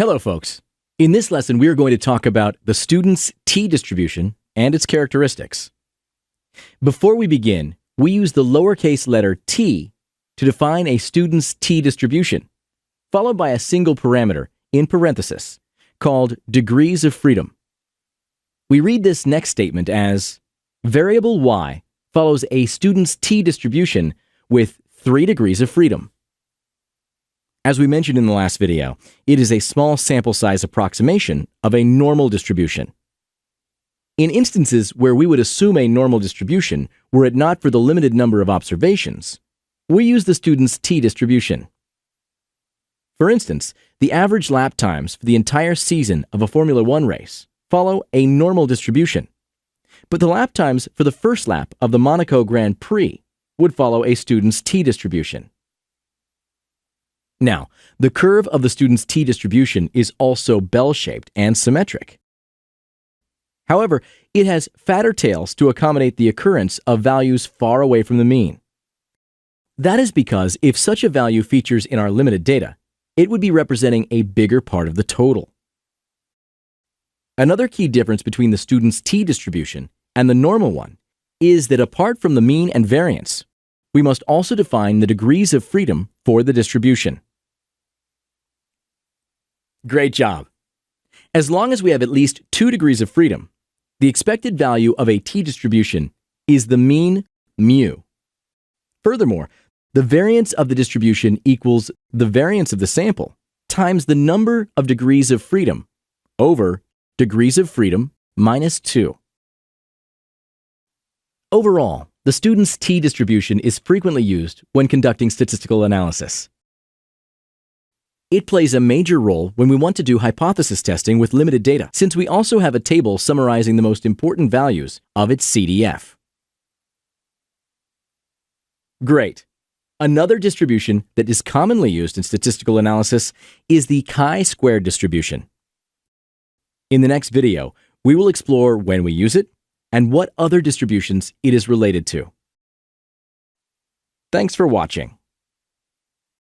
Hello, folks. In this lesson, we are going to talk about the student's t-distribution and its characteristics. Before we begin, we use the lowercase letter t to define a student's t-distribution, followed by a single parameter in parentheses called degrees of freedom. We read this next statement as variable y follows a student's t-distribution with 3 degrees of freedom. As we mentioned in the last video, it is a small sample size approximation of a normal distribution. In instances where we would assume a normal distribution were it not for the limited number of observations, we use the student's t-distribution. For instance, the average lap times for the entire season of a Formula One race follow a normal distribution, but the lap times for the first lap of the Monaco Grand Prix would follow a student's t-distribution. Now, the curve of the student's t-distribution is also bell-shaped and symmetric. However, it has fatter tails to accommodate the occurrence of values far away from the mean. That is because if such a value features in our limited data, it would be representing a bigger part of the total. Another key difference between the student's t-distribution and the normal one is that apart from the mean and variance, we must also define the degrees of freedom for the distribution. Great job! As long as we have at least 2 degrees of freedom, the expected value of a t-distribution is the mean mu. Furthermore, the variance of the distribution equals the variance of the sample times the number of degrees of freedom over degrees of freedom minus 2. Overall, the student's t-distribution is frequently used when conducting statistical analysis. It plays a major role when we want to do hypothesis testing with limited data, since we also have a table summarizing the most important values of its CDF. Great! Another distribution that is commonly used in statistical analysis is the chi-squared distribution. In the next video, we will explore when we use it and what other distributions it is related to. Thanks for watching.